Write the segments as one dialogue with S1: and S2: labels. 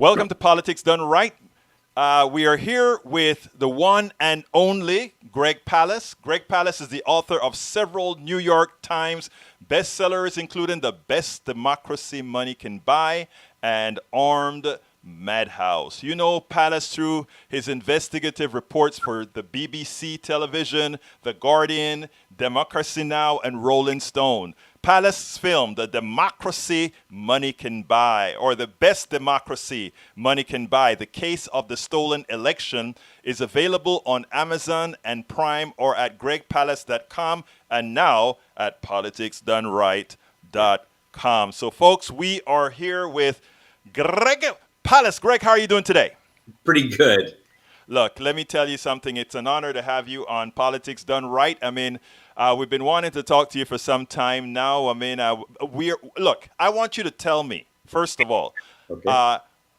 S1: Welcome to Politics Done Right. We are here with the one and only Greg Palast. Greg Palast is the author of several New York Times bestsellers, including The Best Democracy Money Can Buy and Armed Madhouse. You know Palast through his investigative reports for the BBC television, The Guardian, Democracy Now! And Rolling Stone. Palast's film, The Democracy Money Can Buy, or The Best Democracy Money Can Buy, The Case of the Stolen Election, is available on Amazon and Prime or at gregpalast.com and now at politicsdoneright.com. So, folks, we are here with Greg Palast. Greg, how are you doing today?
S2: Pretty good.
S1: Look, let me tell you something. It's an honor to have you on Politics Done Right. I mean, we've been wanting to talk to you for some time now. I mean, look, I want you to tell me, first of all,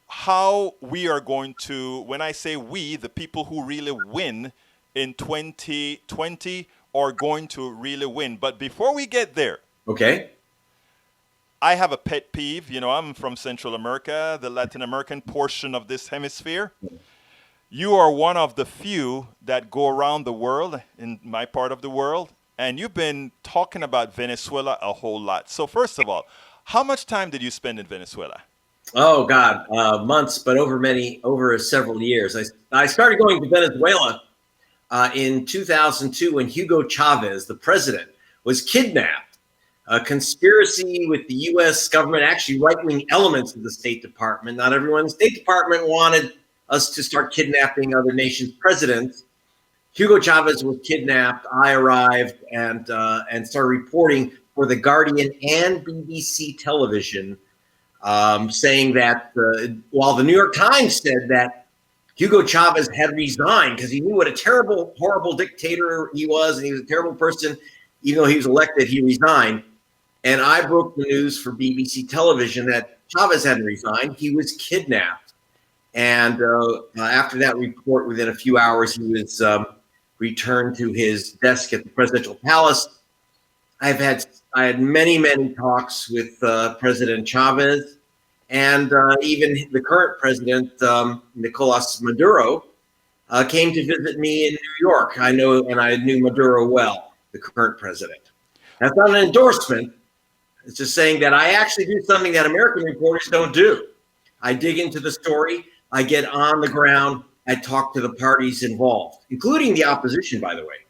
S1: how we are going to, when I say we, the people who really win in 2020 are going to really win. But before we get there, I have a pet peeve. You know, I'm from Central America, the Latin American portion of this hemisphere. You are one of the few that go around the world, in my part of the world, and you've been talking about Venezuela a whole lot. So first of all, how much time did you spend in Venezuela?
S2: Oh, God, months, but over several years. I started going to Venezuela in 2002 when Hugo Chavez, the president, was kidnapped. A conspiracy with the U.S. government, actually right-wing elements of the State Department. Not everyone in the State Department wanted us to start kidnapping other nations' presidents. Hugo Chavez was kidnapped. I arrived and started reporting for The Guardian and BBC television, saying that while the New York Times said that Hugo Chavez had resigned because he knew what a terrible, horrible dictator he was, and he was a terrible person, even though he was elected, he resigned. And I broke the news for BBC television that Chavez hadn't resigned. He was kidnapped. And after that report, within a few hours, he was returned to his desk at the presidential palace. I had many talks with President Chavez, and even the current president, Nicolas Maduro, came to visit me in New York. I knew Maduro well, the current president. That's not an endorsement. It's just saying that I actually do something that American reporters don't do. I dig into the story. I get on the ground. I talk to the parties involved, including the opposition, by the way.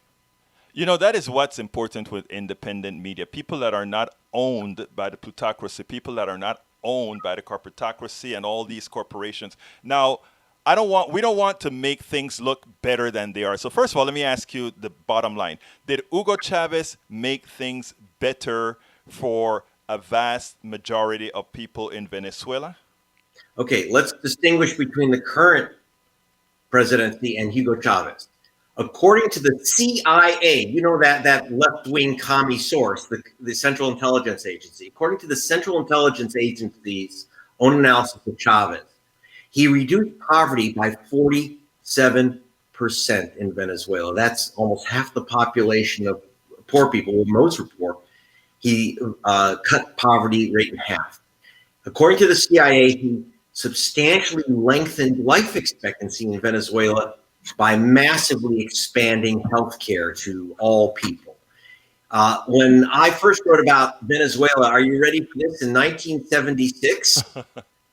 S1: You know, that is what's important with independent media. People that are not owned by the plutocracy, people that are not owned by the corporatocracy and all these corporations. Now, we don't want to make things look better than they are. So first of all, let me ask you the bottom line. Did Hugo Chavez make things better for a vast majority of people in Venezuela?
S2: Okay, let's distinguish between the current presidency and Hugo Chavez. According to the CIA, you know that left-wing commie source, the Central Intelligence Agency. According to the Central Intelligence Agency's own analysis of Chavez, he reduced poverty by 47% in Venezuela. That's almost half the population of poor people. Well, most are poor. He cut poverty rate in half. According to the CIA, he substantially lengthened life expectancy in Venezuela by massively expanding healthcare to all people. When I first wrote about Venezuela, are you ready for this? In 1976,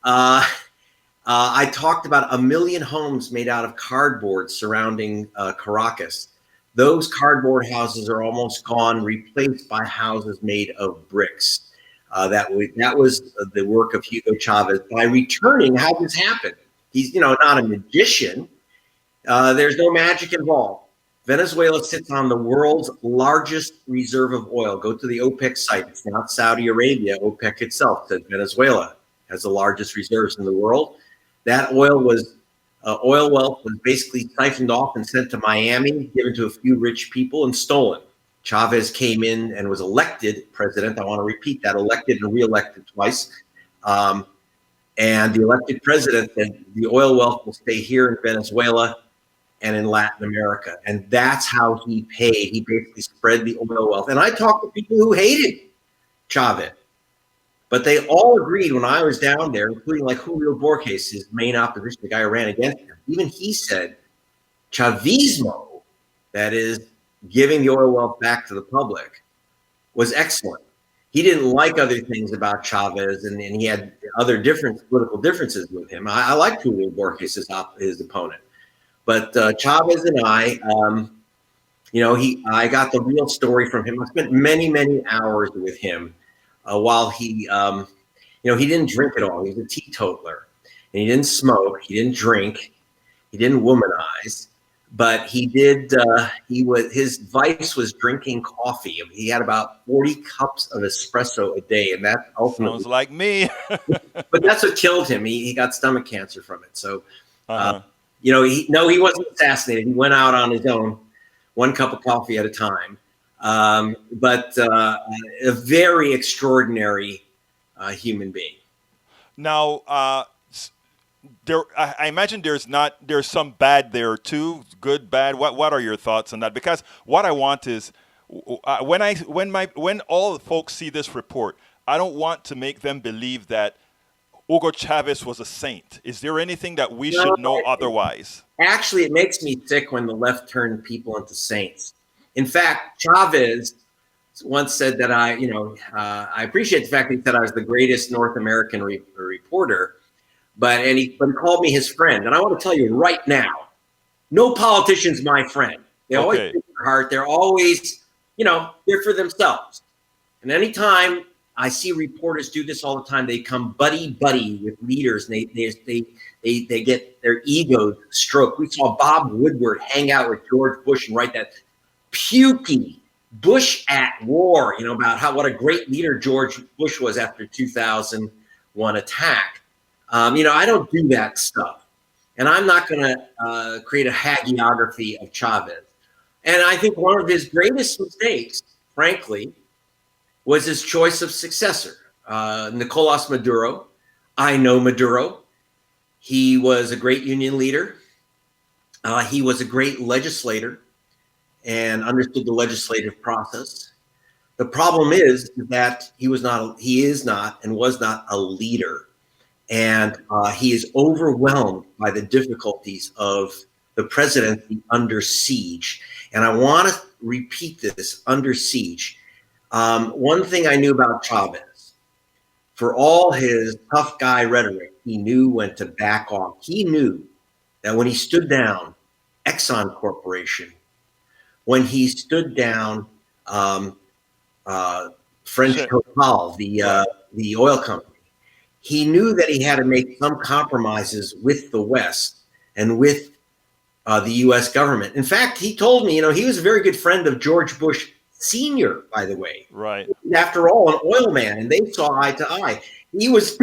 S2: I talked about 1 million homes made out of cardboard surrounding Caracas. Those cardboard houses are almost gone, replaced by houses made of bricks. That was the work of Hugo Chavez. By returning, how this happened? He's not a magician. There's no magic involved. Venezuela sits on the world's largest reserve of oil. Go to the OPEC site. It's not Saudi Arabia. OPEC itself said Venezuela has the largest reserves in the world. That oil wealth was basically siphoned off and sent to Miami, given to a few rich people, and stolen. Chavez came in and was elected president. I want to repeat that, elected and reelected twice. And the elected president said the oil wealth will stay here in Venezuela and in Latin America. And that's how he paid. He basically spread the oil wealth. And I talked to people who hated Chavez. But they all agreed when I was down there, including like Julio Borges, his main opposition, the guy who ran against him. Even he said Chavismo, that is giving the oil wealth back to the public, was excellent. He didn't like other things about Chavez, and he had other political differences with him. I liked Julio Borges, his opponent. But Chavez and I, I got the real story from him. I spent many, many hours with him while he didn't drink at all. He was a teetotaler, and he didn't smoke. He didn't drink. He didn't womanize. But he did. His vice was drinking coffee. He had about 40 cups of espresso a day, and that ultimately
S1: sounds like me.
S2: But that's what killed him. He got stomach cancer from it. So, he wasn't assassinated. He went out on his own, one cup of coffee at a time. But a very extraordinary human being.
S1: Now, I imagine there's some bad there too, good, bad. What are your thoughts on that? Because what I want is when all the folks see this report, I don't want to make them believe that Hugo Chavez was a saint. Is there anything that we should know otherwise?
S2: Actually, it makes me sick when the left turn people into saints. In fact, Chavez once said that I appreciate the fact that he said I was the greatest North American reporter. But he called me his friend. And I want to tell you right now, no politician's my friend. They always take their heart. They're always, they're for themselves. And anytime I see reporters do this all the time, they come buddy with leaders, and they get their egos stroked. We saw Bob Woodward hang out with George Bush and write that pukey Bush at war, about what a great leader George Bush was after 2001 attack. I don't do that stuff. And I'm not going to create a hagiography of Chavez. And I think one of his greatest mistakes, frankly, was his choice of successor, Nicolas Maduro. I know Maduro. He was a great union leader. He was a great legislator and understood the legislative process. The problem is that he is not and was not a leader. And he is overwhelmed by the difficulties of the presidency under siege. And I want to repeat this, under siege. One thing I knew about Chavez, for all his tough guy rhetoric, he knew when to back off. He knew that when he stood down Exxon Corporation, when he stood down French Total, the oil company, he knew that he had to make some compromises with the West and with the U.S. government. In fact, he told me, he was a very good friend of George Bush Sr., by the way.
S1: Right.
S2: After all, an oil man, and they saw eye to eye. He was,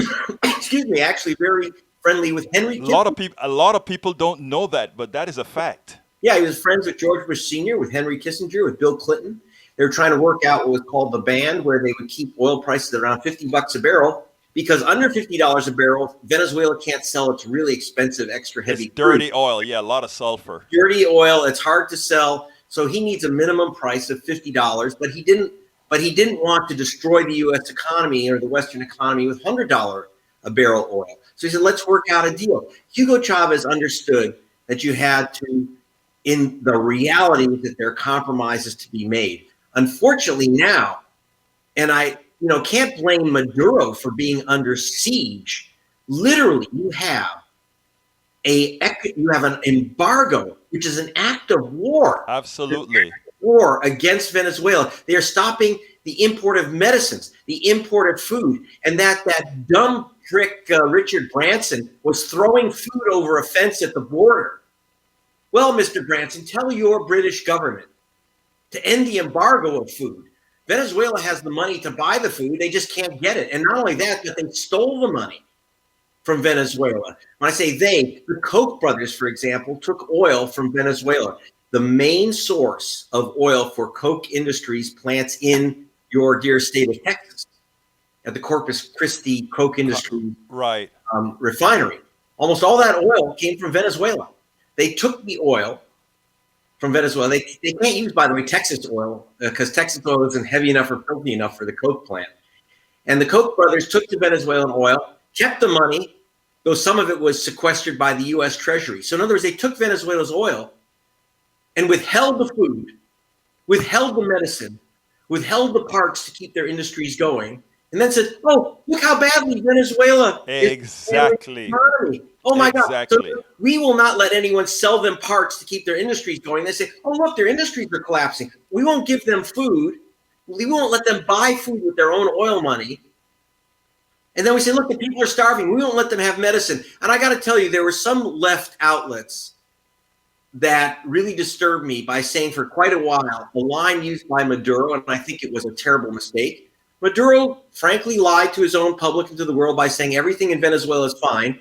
S2: actually very friendly with Henry Kissinger.
S1: A lot of people don't know that, but that is a fact.
S2: Yeah, he was friends with George Bush Sr., with Henry Kissinger, with Bill Clinton. They were trying to work out what was called the band, where they would keep oil prices at around $50 a barrel. Because under $50 a barrel, Venezuela can't sell its really expensive, extra heavy
S1: dirty oil. Yeah, a lot of sulfur.
S2: Dirty oil. It's hard to sell. So he needs a minimum price of $50. But he didn't want to destroy the U.S. economy or the Western economy with $100 a barrel oil. So he said, let's work out a deal. Hugo Chavez understood that you had to, in the reality that there are compromises to be made. Unfortunately now, and I can't blame Maduro for being under siege. Literally, you have an embargo, which is an act of war.
S1: Absolutely.
S2: War against Venezuela. They are stopping the import of medicines, the import of food, and that dumb prick Richard Branson was throwing food over a fence at the border. Well, Mr. Branson, tell your British government to end the embargo of food. Venezuela has the money to buy the food. They just can't get it. And not only that, but they stole the money from Venezuela. When I say they, the Koch brothers, for example, took oil from Venezuela. The main source of oil for Koch Industries plants in your dear state of Texas at the Corpus Christi Koch Industries refinery. Almost all that oil came from Venezuela. They took the oil from Venezuela. They can't use, by the way, Texas oil because Texas oil isn't heavy enough or filthy enough for the Koch plant. And the Koch brothers took the Venezuelan oil, kept the money, though some of it was sequestered by the U.S. Treasury. So in other words, they took Venezuela's oil and withheld the food, withheld the medicine, withheld the parks to keep their industries going, and then said, oh, look how badly Venezuela
S1: Exactly.
S2: is economy. Oh my
S1: Exactly.
S2: God. So we will not let anyone sell them parts to keep their industries going. They say, oh, look, their industries are collapsing. We won't give them food. We won't let them buy food with their own oil money. And then we say, look, the people are starving. We won't let them have medicine. And I got to tell you, there were some left outlets that really disturbed me by saying for quite a while, a line used by Maduro, and I think it was a terrible mistake. Maduro, frankly, lied to his own public and to the world by saying everything in Venezuela is fine.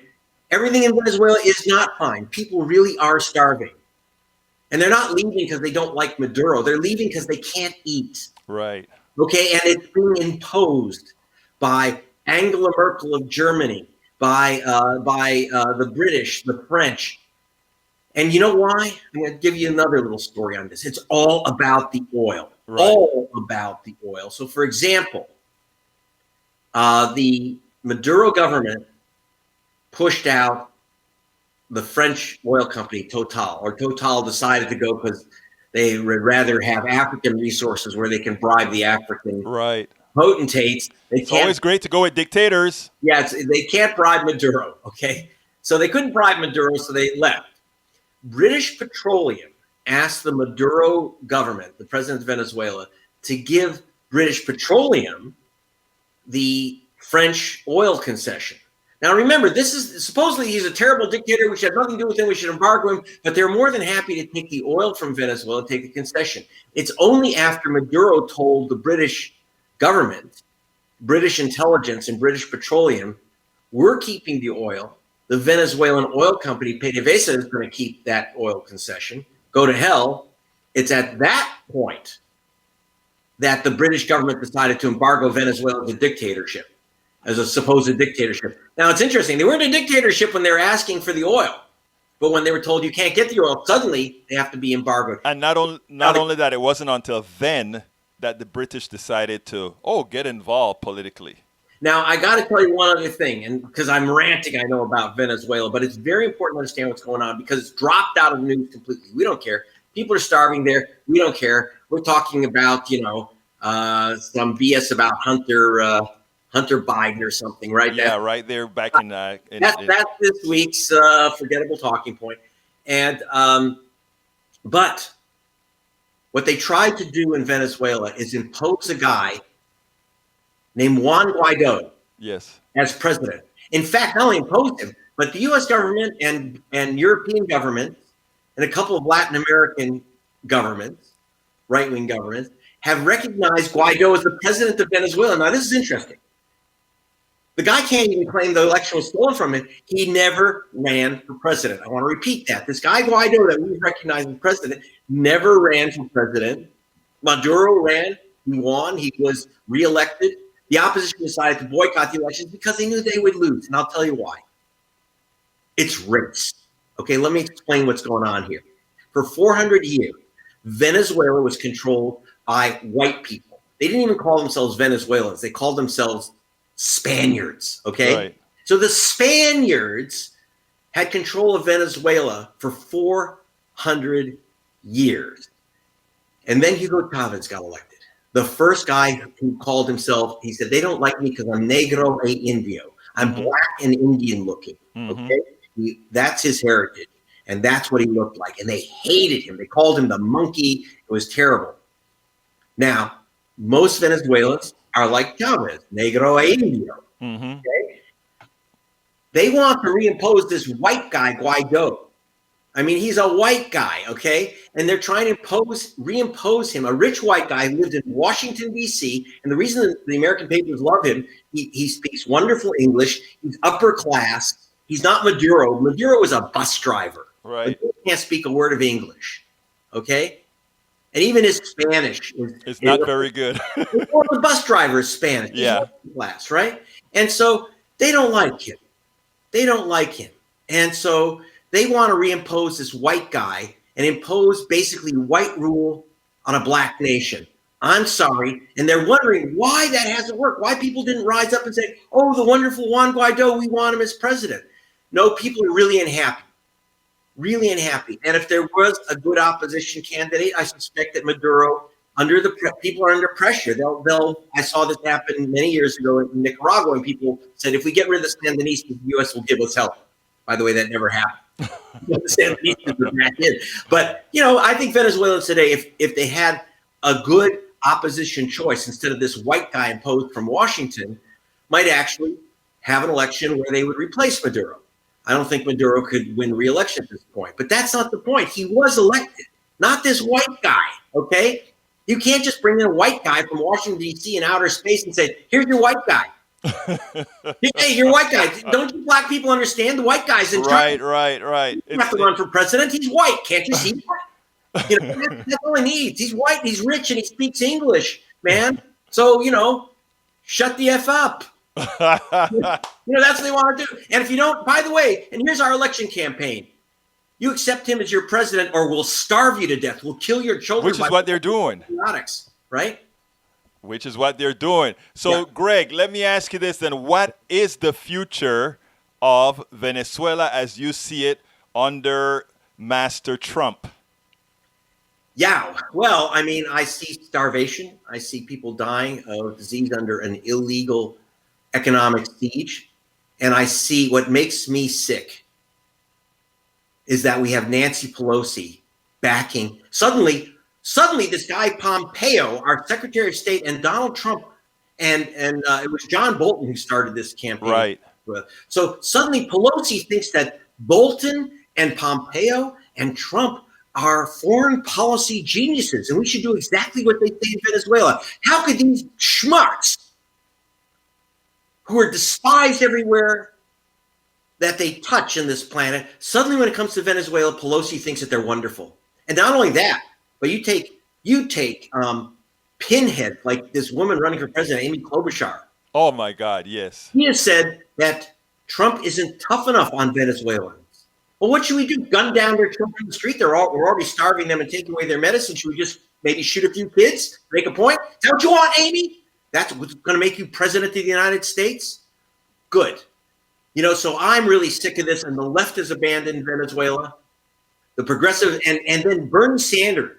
S2: Everything in Venezuela is not fine. People really are starving. And they're not leaving because they don't like Maduro. They're leaving because they can't eat.
S1: Right.
S2: Okay, and it's being imposed by Angela Merkel of Germany, by the British, the French. And you know why? I'm going to give you another little story on this. It's all about the oil. Right. All about the oil. So, for example, the Maduro government pushed out the French oil company Total, or Total decided to go because they would rather have African resources where they can bribe the African potentates.
S1: It's always great to go with dictators.
S2: Yeah, they can't bribe Maduro, okay? So they couldn't bribe Maduro, so they left. British Petroleum asked the Maduro government, the president of Venezuela, to give British Petroleum the French oil concession. Now, remember, this is supposedly he's a terrible dictator. We should have nothing to do with him. We should embargo him. But they're more than happy to take the oil from Venezuela, take the concession. It's only after Maduro told the British government, British intelligence, and British Petroleum, we're keeping the oil. The Venezuelan oil company, PDVSA, is going to keep that oil concession. Go to hell. It's at that point that the British government decided to embargo Venezuela as a dictatorship, as a supposed dictatorship. Now, it's interesting. They weren't a dictatorship when they were asking for the oil. But when they were told you can't get the oil, suddenly they have to be embargoed.
S1: And not only that, it wasn't until then that the British decided to, get involved politically.
S2: Now, I got to tell you one other thing, and because I'm ranting, I know, about Venezuela, but it's very important to understand what's going on because it's dropped out of the news completely. We don't care. People are starving there. We don't care. We're talking about, some BS about Hunter Biden or something, right?
S1: Yeah, right there back in
S2: that's this week's forgettable talking point. And but what they tried to do in Venezuela is impose a guy named Juan Guaido as president. In fact, not only imposed him, but the U.S. government and European governments and a couple of Latin American governments, right-wing governments, have recognized Guaido as the president of Venezuela. Now, this is interesting. The guy can't even claim the election was stolen from him. He never ran for president. I want to repeat that. This guy Guaido that we recognize as president never ran for president. Maduro ran. He won. He was reelected. The opposition decided to boycott the elections because they knew they would lose. And I'll tell you why. It's race. Okay, let me explain what's going on here. For 400 years, Venezuela was controlled by white people. They didn't even call themselves Venezuelans. They called themselves Spaniards, okay? Right. So the Spaniards had control of Venezuela for 400 years. And then Hugo Chavez got elected. The first guy who called himself, he said, they don't like me because I'm negro e indio. I'm black and Indian looking, okay? That's his heritage. And that's what he looked like. And they hated him. They called him the monkey. It was terrible. Now, most Venezuelans are like Chavez, negro e indio. Okay? They want to reimpose this white guy, Guaido. I mean, he's a white guy, okay? And they're trying to reimpose him, a rich white guy who lived in Washington, D.C. And the reason that the American papers love him, he speaks wonderful English. He's upper class. He's not Maduro. Maduro is a bus driver.
S1: Right.
S2: He can't speak a word of English, okay? And even his Spanish
S1: is not very good.
S2: Well, the bus driver is Spanish.
S1: Yeah.
S2: He's class, right? And so they don't like him. They don't like him. And so they want to reimpose this white guy and impose basically white rule on a black nation. I'm sorry. And they're wondering why that hasn't worked, why people didn't rise up and say, oh, the wonderful Juan Guaido, we want him as president. No, people are really unhappy. Really unhappy. And if there was a good opposition candidate, I suspect that Maduro, people are under pressure. I saw this happen many years ago in Nicaragua, and people said, if we get rid of the Sandinistas, the U.S. will give us help. By the way, that never happened. The Sandinistas were back in. But, I think Venezuelans today, if they had a good opposition choice instead of this white guy imposed from Washington, might actually have an election where they would replace Maduro. I don't think Maduro could win re-election at this point, but that's not the point. He was elected, not this white guy, okay? You can't just bring in a white guy from Washington, D.C. in outer space and say, here's your white guy. Hey, you're white guy. Don't you black people understand? The white guy's in charge.
S1: Right.
S2: You have to run for president. He's white. Can't you see that? That's all he needs. He's white, he's rich, and he speaks English, man. So, shut the F up. That's what they want to do. And if you don't, by the way, and here's our election campaign. You accept him as your president or we'll starve you to death. We'll kill your children.
S1: Which is what they're doing.
S2: Right?
S1: Which is what they're doing. So, Greg, let me ask you this then. What is the future of Venezuela as you see it under Master Trump?
S2: Yeah, well, I see starvation. I see people dying of disease under an illegal economic siege. And I see what makes me sick is that we have Nancy Pelosi backing. Suddenly this guy Pompeo, our Secretary of State, and Donald Trump, and it was John Bolton who started this campaign.
S1: Right.
S2: So suddenly Pelosi thinks that Bolton and Pompeo and Trump are foreign policy geniuses, and we should do exactly what they say in Venezuela. How could these schmucks, who are despised everywhere that they touch in this planet, suddenly when it comes to Venezuela, Pelosi thinks that they're wonderful. And not only that, but you take pinheads like this woman running for president, Amy Klobuchar.
S1: Oh my God, yes.
S2: He has said that Trump isn't tough enough on Venezuelans. Well, what should we do? Gun down their children in the street? We're already starving them and taking away their medicine. Should we just maybe shoot a few kids, make a point? Is that what you want, Amy? That's what's going to make you president of the United States? Good. So I'm really sick of this, and the left has abandoned Venezuela. The progressive, and then Bernie Sanders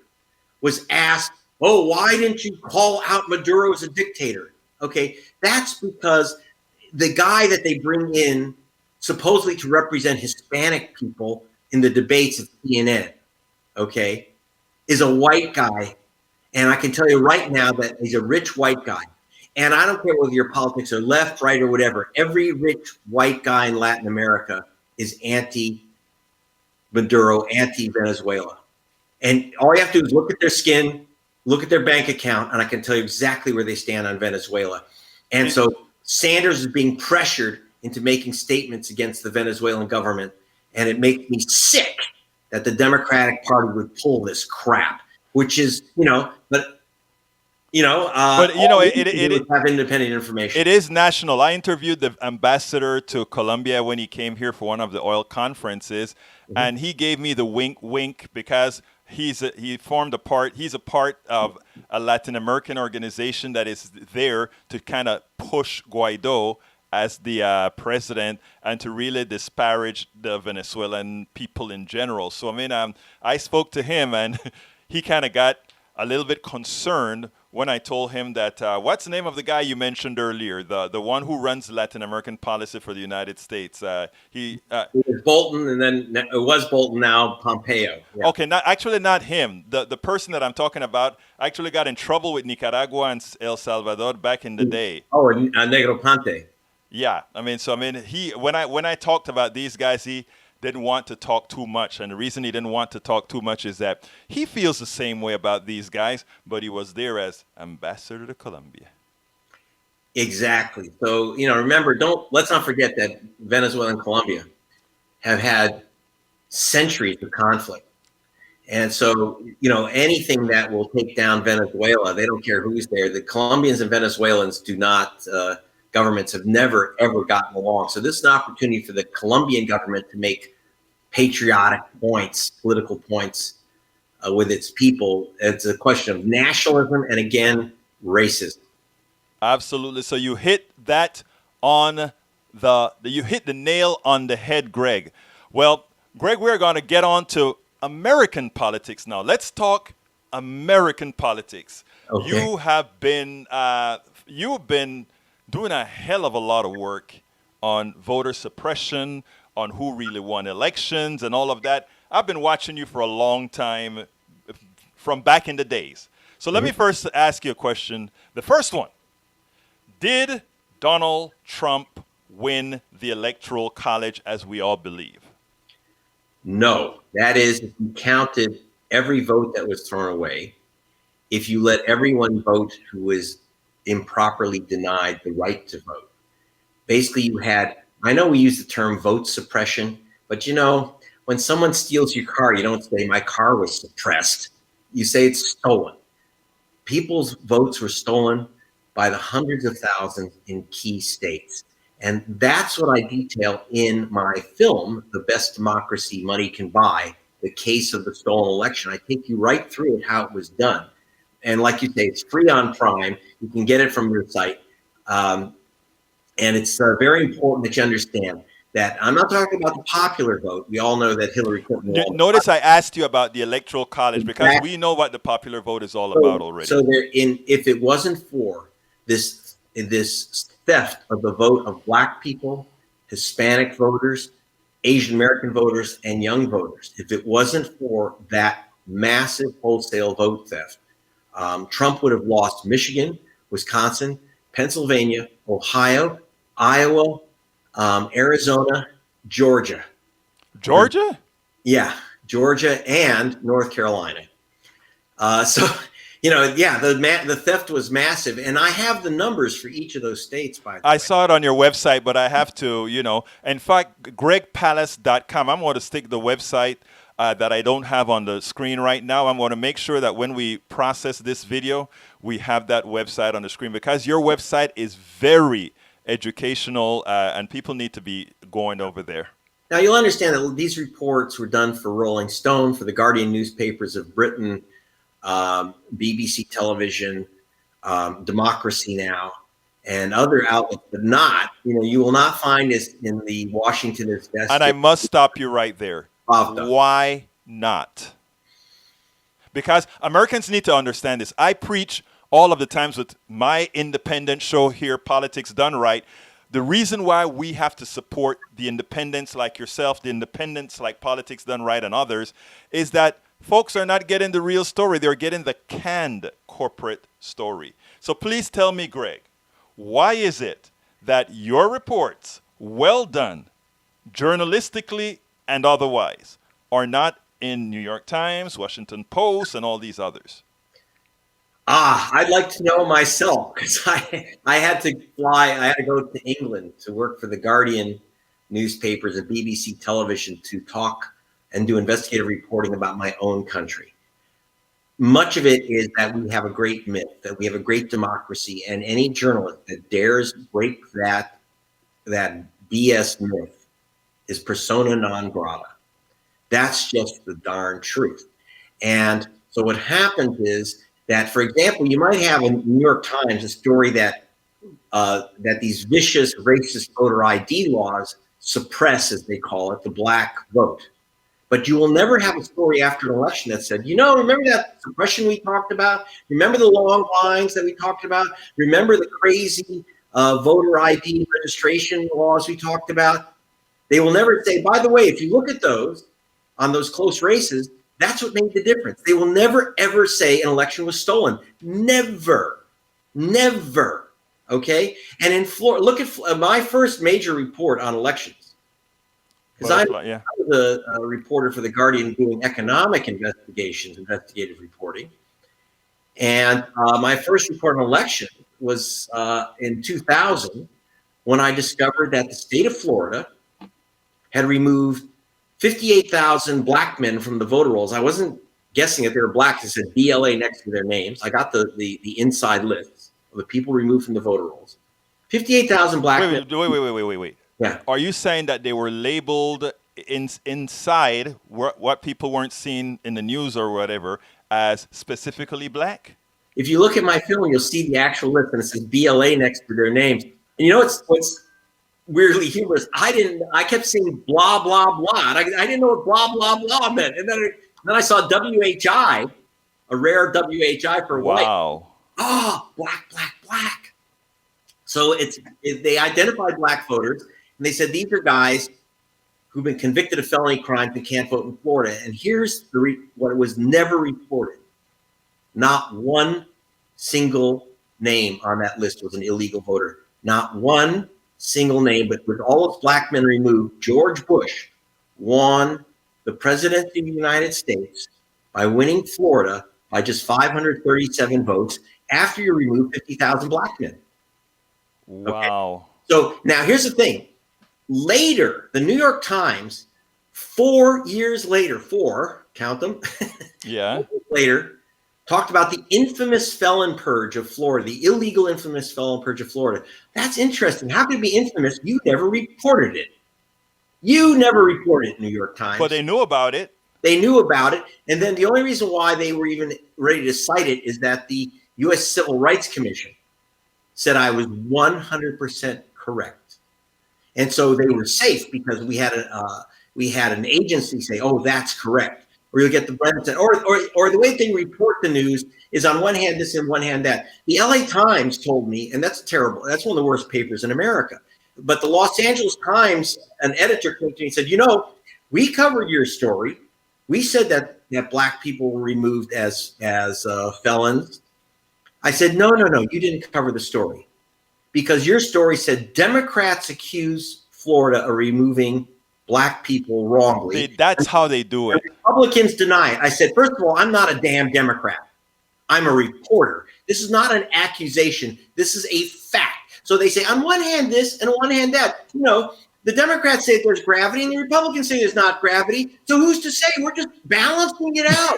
S2: was asked, oh, why didn't you call out Maduro as a dictator? Okay, that's because the guy that they bring in supposedly to represent Hispanic people in the debates at CNN, okay, is a white guy. And I can tell you right now that he's a rich white guy. And I don't care whether your politics are left, right, or whatever. Every rich white guy in Latin America is anti-Maduro, anti-Venezuela. And all you have to do is look at their skin, look at their bank account, and I can tell you exactly where they stand on Venezuela. And so Sanders is being pressured into making statements against the Venezuelan government. And it makes me sick that the Democratic Party would pull this crap, which is, it have independent information.
S1: It is national. I interviewed the ambassador to Colombia when he came here for one of the oil conferences, and he gave me the wink because he's a part of a Latin American organization that is there to kind of push Guaido as the president and to really disparage the Venezuelan people in general. So I spoke to him, and he kind of got a little bit concerned when I told him that, what's the name of the guy you mentioned earlier, the one who runs Latin American policy for the United States? It
S2: was Bolton, and then it was Bolton, now Pompeo. Yeah.
S1: Okay, not him. The person that I'm talking about actually got in trouble with Nicaragua and El Salvador back in the day.
S2: Oh, Negroponte.
S1: Yeah, when I talked about these guys, he didn't want to talk too much. And the reason he didn't want to talk too much is that he feels the same way about these guys, but he was there as ambassador to Colombia.
S2: Exactly. So, remember, let's not forget that Venezuela and Colombia have had centuries of conflict. And so, anything that will take down Venezuela, they don't care who's there. The Colombians and Venezuelans governments have never, ever gotten along. So this is an opportunity for the Colombian government to make patriotic points, political points with its people. It's a question of nationalism and, again, racism.
S1: Absolutely. So you hit that on you hit the nail on the head, Greg. Well, Greg, we're going to get on to American politics now. Let's talk American politics.
S2: Okay.
S1: You've been doing a hell of a lot of work on voter suppression, on who really won elections and all of that. I've been watching you for a long time, from back in the days. So let me first ask you a question. The first one: did Donald Trump win the Electoral College as we all believe?
S2: No. That is, if you counted every vote that was thrown away, if you let everyone vote who was improperly denied the right to vote. Basically, you had, I know we use the term vote suppression, but when someone steals your car, you don't say, my car was suppressed. You say it's stolen. People's votes were stolen by the hundreds of thousands in key states. And that's what I detail in my film, The Best Democracy Money Can Buy, The Case of the Stolen Election. I take you right through it, how it was done. And like you say, it's free on Prime. You can get it from your site. And it's very important that you understand that I'm not talking about the popular vote. We all know that Hillary Clinton won.
S1: Notice I asked you about the Electoral College because we know what the popular vote is all about already.
S2: So if it wasn't for this theft of the vote of Black people, Hispanic voters, Asian American voters, and young voters, if it wasn't for that massive wholesale vote theft, Trump would have lost Michigan, Wisconsin, Pennsylvania, Ohio, Iowa, Arizona, Georgia.
S1: Georgia?
S2: Yeah, Georgia and North Carolina. The theft was massive, and I have the numbers for each of those states. By the way,
S1: I saw it on your website, but I have to, In fact, gregpalast.com. I'm going to stick the website that I don't have on the screen right now. I'm going to make sure that when we process this video, we have that website on the screen because your website is very educational, and people need to be going over there.
S2: Now, you'll understand that these reports were done for Rolling Stone, for the Guardian newspapers of Britain, BBC Television, Democracy Now!, and other outlets, but you will not find this in the Washington Desk.
S1: And I must stop you right there. Why not? Because Americans need to understand this. I preach all of the times with my independent show here, Politics Done Right. The reason why we have to support the independents like yourself, the independents like Politics Done Right and others, is that folks are not getting the real story. They're getting the canned corporate story. So please tell me, Greg, why is it that your reports, well done, journalistically and otherwise, are not in New York Times, Washington Post, and all these others?
S2: I'd like to know myself, because I had to fly. I had to go to England to work for the Guardian newspapers and BBC Television to talk and do investigative reporting about my own country. Much of it is that we have a great myth, that we have a great democracy, and any journalist that dares break that BS myth is persona non grata. That's just the darn truth. And so what happens is that, for example, you might have in New York Times a story that these vicious racist voter ID laws suppress, as they call it, the Black vote. But you will never have a story after an election that said, remember that suppression we talked about? Remember the long lines that we talked about? Remember the crazy voter ID registration laws we talked about? They will never say, by the way, if you look at those on those close races, that's what made the difference. They will never, ever say an election was stolen. Never. Never. Okay? And in Florida, look at my first major report on elections. Because I was a reporter for The Guardian doing economic investigations, investigative reporting. And my first report on election was in 2000 when I discovered that the state of Florida had removed 58,000 Black men from the voter rolls. I wasn't guessing that they were Black. It said BLA next to their names. I got the inside lists of the people removed from the voter rolls. 58,000 Black men.
S1: Wait.
S2: Yeah.
S1: Are you saying that they were labeled inside what people weren't seeing in the news or whatever as specifically black?
S2: If you look at my film, you'll see the actual list, and it says BLA next to their names. And you know what's weirdly humorous? I kept seeing blah, blah, blah. And I didn't know what blah, blah, blah meant. And then I saw WHI, a rare WHI for white.
S1: Wow.
S2: Oh, black, black, black. So they identified black voters, and they said these are guys who've been convicted of felony crimes and can't vote in Florida. And here's what was never reported. Not one single name on that list was an illegal voter. Not one single name, but with all of black men removed, George Bush won the presidency of the United States by winning Florida by just 537 votes after you remove 50,000 black men.
S1: Wow.
S2: Okay? So now here's the thing. Later, the New York Times, 4 years later, count them.
S1: Yeah.
S2: Later, talked about the infamous felon purge of Florida, the illegal infamous felon purge of Florida. That's interesting. How could it be infamous? You never reported it. You never reported it, New York Times.
S1: But they knew about it.
S2: They knew about it. And then the only reason why they were even ready to cite it is that the U.S. Civil Rights Commission said I was 100% correct. And so they were safe because we had an agency say, oh, that's correct. Or you'll get the Brent, or the way they report the news is on one hand this and one hand that. The LA Times told me, and that's terrible. That's one of the worst papers in America. But the Los Angeles Times, an editor came to me and said, you know, we covered your story. We said that black people were removed as felons. I said, no, you didn't cover the story because your story said Democrats accuse Florida of removing black people wrongly.
S1: That's how they do it.
S2: Republicans deny it. I said, first of all, I'm not a damn Democrat. I'm a reporter. This is not an accusation. This is a fact. So they say on one hand this and on one hand that. You know, the Democrats say there's gravity and the Republicans say there's not gravity. So who's to say? We're just balancing it out.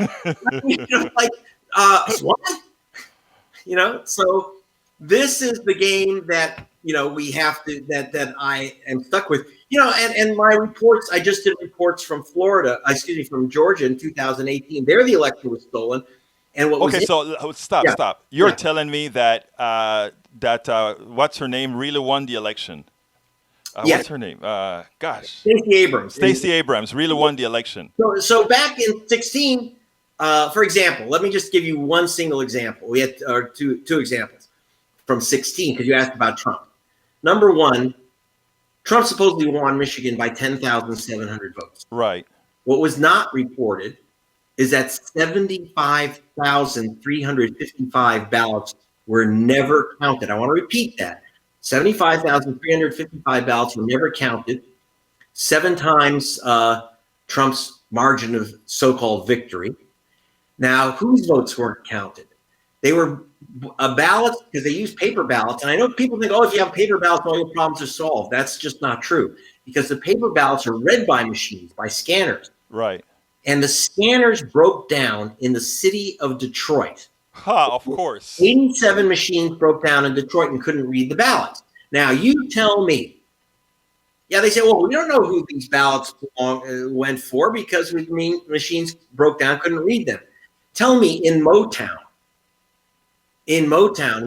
S2: You know, like, what? You know, so this is the game that, you know, we have to, that I am stuck with. You know, and my reports, I just did reports from from Georgia in 2018. There the election was stolen. And what
S1: okay, so stop. You're telling me that what's her name really won the election? What's her name?
S2: Stacey Abrams.
S1: Stacey Abrams really won the election.
S2: So back in 16, for example, let me just give you one single example. We had two examples from 16 because you asked about Trump. Number one, Trump supposedly won Michigan by 10,700 votes.
S1: Right.
S2: What was not reported is that 75,355 ballots were never counted. I want to repeat that. 75,355 ballots were never counted. 7 times Trump's margin of so-called victory. Now, whose votes weren't counted? They were ballots because they used paper ballots. And I know people think, oh, if you have paper ballots, all your problems are solved. That's just not true because the paper ballots are read by machines, by scanners.
S1: Right.
S2: And the scanners broke down in the city of Detroit.
S1: Of course.
S2: 87 machines broke down in Detroit and couldn't read the ballots. Now, you tell me. Yeah, they say, well, we don't know who these ballots went for because machines broke down, couldn't read them. Tell me, in Motown,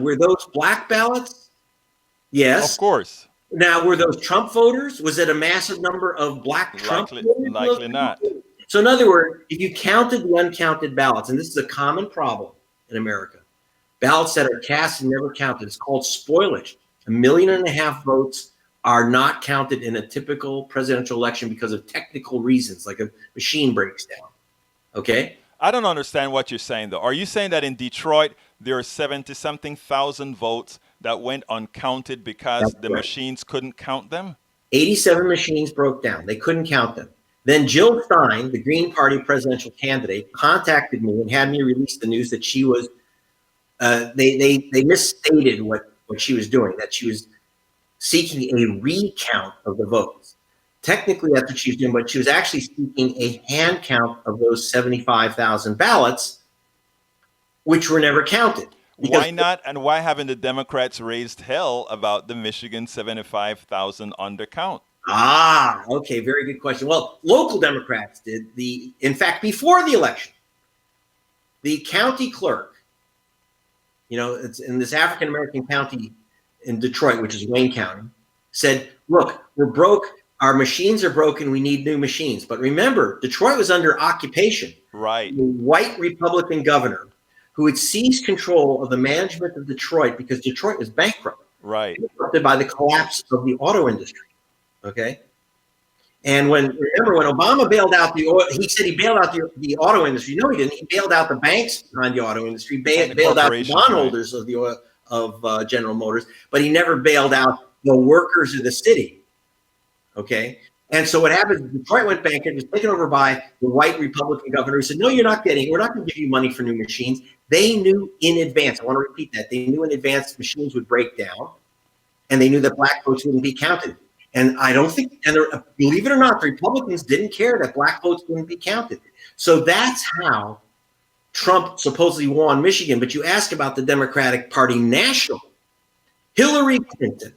S2: were those black ballots? Yes.
S1: Of course.
S2: Now, were those Trump voters? Was it a massive number of black Trump voters?
S1: Likely not.
S2: So in other words, if you counted the uncounted ballots, and this is a common problem in America, ballots that are cast and never counted, it's called spoilage. 1.5 million votes are not counted in a typical presidential election because of technical reasons, like a machine breaks down. Okay?
S1: I don't understand what you're saying, though. Are you saying that in Detroit, there are 70-something thousand votes that went uncounted because the machines couldn't count them? 87
S2: machines broke down. They couldn't count them. Then Jill Stein, the Green Party presidential candidate, contacted me and had me release the news that she was, they misstated what she was doing, that she was seeking a recount of the votes. Technically, that's what she was doing, but she was actually seeking a hand count of those 75,000 ballots, which were never counted.
S1: Why not? And why haven't the Democrats raised hell about the Michigan 75,000 undercount?
S2: Okay, very good question. Well, local Democrats did. In fact, before the election, the county clerk, it's in this African American county in Detroit, which is Wayne County, said, "Look, we're broke. Our machines are broken. We need new machines." But remember, Detroit was under occupation.
S1: Right.
S2: The white Republican governor who had seized control of the management of Detroit because Detroit was bankrupt.
S1: Right.
S2: Bankrupted by the collapse of the auto industry. Okay. And remember when Obama bailed out he said he bailed out the auto industry. No, he didn't. He bailed out the banks behind the auto industry, bailed out the bondholders of General Motors, but he never bailed out the workers of the city. Okay. And so what happened, Detroit went bankrupt, was taken over by the white Republican governor who said, "No, we're not going to give you money for new machines." They knew in advance, I want to repeat that, they knew in advance machines would break down, and they knew that black votes wouldn't be counted. And I don't think, believe it or not, the Republicans didn't care that black votes wouldn't be counted. So that's how Trump supposedly won Michigan. But you ask about the Democratic Party national. Hillary Clinton